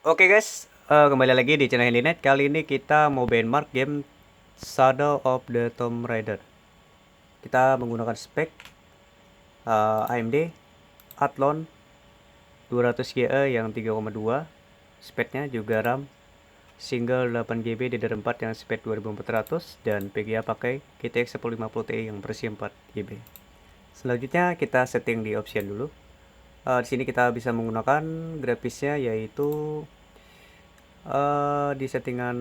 Oke guys, kembali lagi di channel Handynet. Kali ini kita mau benchmark game Shadow of the Tomb Raider. Kita menggunakan spek AMD Athlon 200GE yang 3,2. Speknya juga RAM single 8GB DDR4 yang spek 2400 dan PGA pakai GTX 1050 Ti yang versi 4GB. Selanjutnya kita setting di option dulu. Di sini kita bisa menggunakan grafisnya yaitu di settingan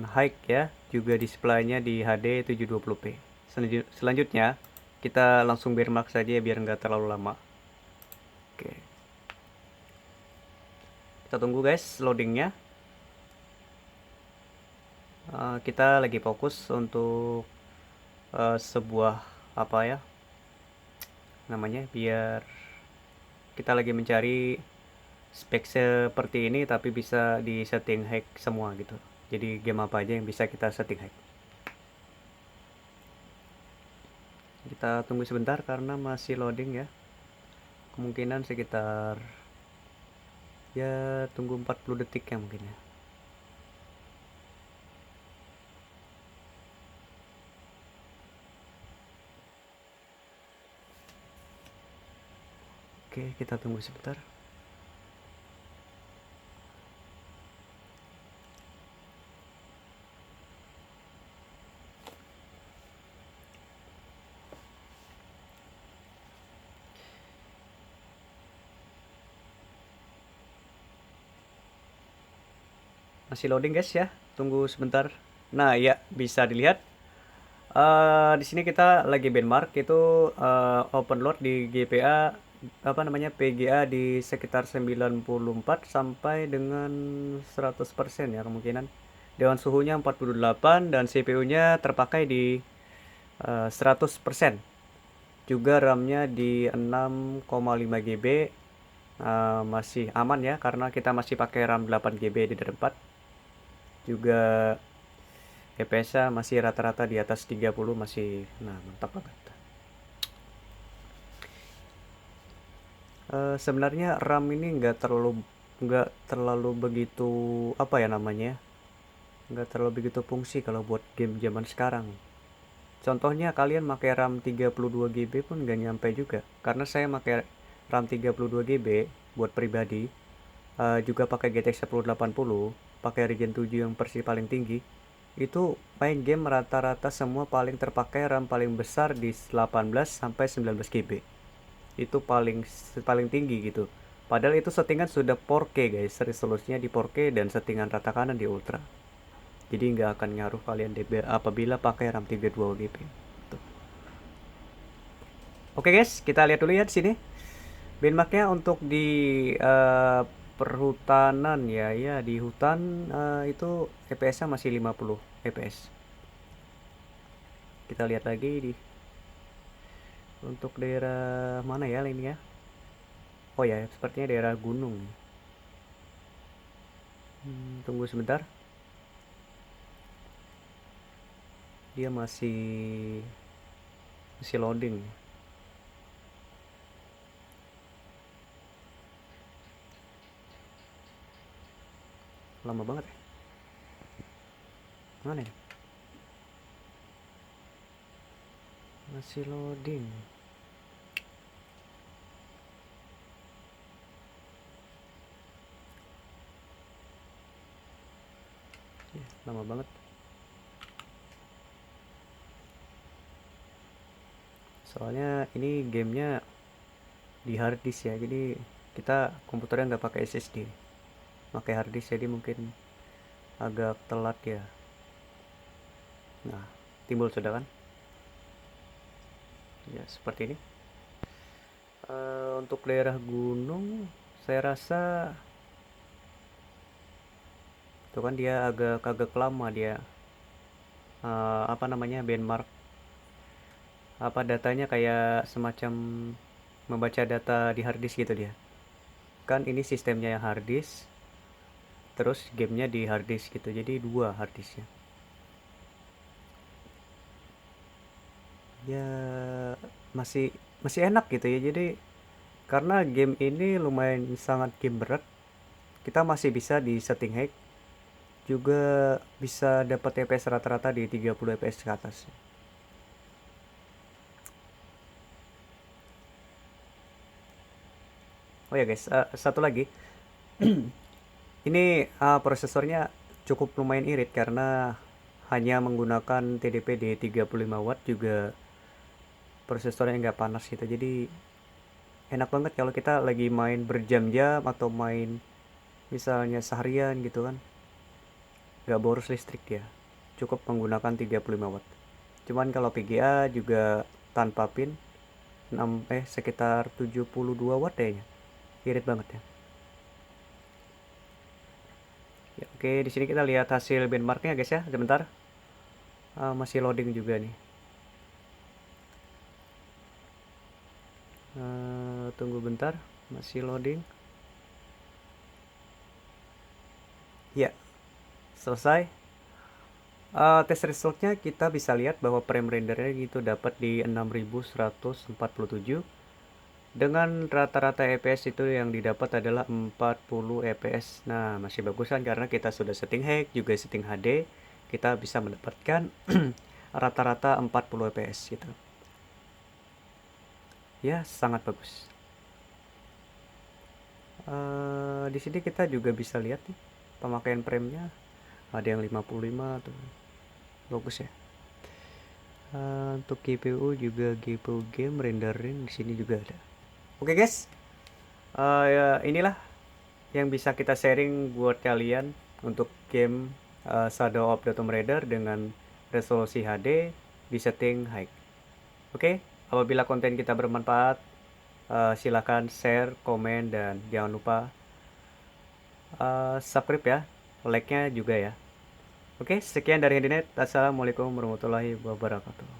high ya, juga displaynya di HD 720p. Selanjutnya kita langsung benchmark saja biar nggak terlalu lama. Oke, kita tunggu guys loadingnya. Kita lagi fokus untuk sebuah apa ya namanya, biar kita lagi mencari spek seperti ini tapi bisa di setting high semua gitu. Jadi game apa aja yang bisa kita setting high. Kita tunggu sebentar karena masih loading ya. Kemungkinan sekitar, ya, tunggu 40 detik ya mungkin ya. Oke, kita tunggu sebentar. Masih loading guys ya. Tunggu sebentar. Nah, ya bisa dilihat. Di sini kita lagi benchmark itu open load di GPA apa namanya PGA di sekitar 94 sampai dengan 100% ya kemungkinan. Dewan suhunya 48 dan CPU-nya terpakai di 100%. Juga RAM-nya di 6,5 GB. Masih aman ya karena kita masih pakai RAM 8 GB di DDR4. Juga FPS-nya masih rata-rata di atas 30, masih mantap banget. Sebenarnya RAM ini nggak terlalu begitu apa ya namanya, nggak terlalu begitu fungsi kalau buat game zaman sekarang. Contohnya kalian pakai RAM 32 GB pun nggak nyampe juga, karena saya pakai RAM 32 GB buat pribadi, juga pakai GTX 1080, pakai Ryzen 7 yang versi paling tinggi. Itu main game rata-rata semua paling terpakai RAM paling besar di 18 sampai 19 GB. Itu paling paling tinggi gitu. Padahal itu settingan sudah 4K guys, resolusinya di 4K dan settingan rata kanan di ultra. Jadi nggak akan ngaruh kalian apabila pakai RAM 32 GB. Tuh. Oke guys, kita lihat dulu ya di sini. Benchmarknya untuk di perhutanan ya, ya di hutan itu FPS-nya masih 50 FPS. Kita lihat lagi di untuk daerah mana ya ini ya. Oh ya, sepertinya daerah gunung. Tunggu sebentar. Dia masih loading. Lama banget ya. Mana ya? Masih loading. Ya, lama banget. Soalnya ini gamenya di hard disk ya. Jadi kita komputernya nggak pakai SSD. Pakai hard disk jadi mungkin agak telat ya. Nah, timbul sudah kan? Ya, seperti ini. Untuk daerah gunung, saya rasa itu kan dia agak lama dia apa namanya benchmark, apa datanya kayak semacam membaca data di hard disk gitu dia. Kan ini sistemnya yang hard disk, terus gamenya di hard disk gitu. Jadi dua hard disknya. Ya masih masih enak gitu ya. Jadi karena game ini lumayan sangat game berat, kita masih bisa di setting high, juga bisa dapat FPS rata-rata di 30 fps ke atas. Oh ya guys, satu lagi. Ini prosesornya cukup lumayan irit karena hanya menggunakan TDP di 35 watt, juga prosesornya nggak panas gitu. Jadi enak banget kalau kita lagi main berjam-jam atau main misalnya seharian gitu kan. Nggak boros listrik dia. Cukup menggunakan 35 watt. Cuman kalau VGA juga tanpa pin sekitar 72 watt kayaknya. Irit banget ya. Ya, oke, di sini kita lihat hasil benchmarknya guys ya, sebentar. Masih loading juga nih. Tunggu bentar, masih loading. Ya, selesai. Tes resultnya kita bisa lihat bahwa frame rendernya gitu dapat di 6147 dengan rata-rata FPS itu yang didapat adalah 40 FPS. Nah, masih bagusan karena kita sudah setting high juga setting HD, kita bisa mendapatkan rata-rata 40 FPS gitu. Ya, sangat bagus. Di sini kita juga bisa lihat nih pemakaian framenya, ada yang 55 tuh, bagus ya. Untuk GPU juga GPU game rendering di sini juga ada. Oke guys, ya inilah yang bisa kita sharing buat kalian untuk game Shadow of the Tomb Raider dengan resolusi HD di setting high. Oke, apabila konten kita bermanfaat, silakan share, komen, dan jangan lupa subscribe ya, like-nya juga ya. Oke, sekian dari Hendinet. Assalamualaikum warahmatullahi wabarakatuh.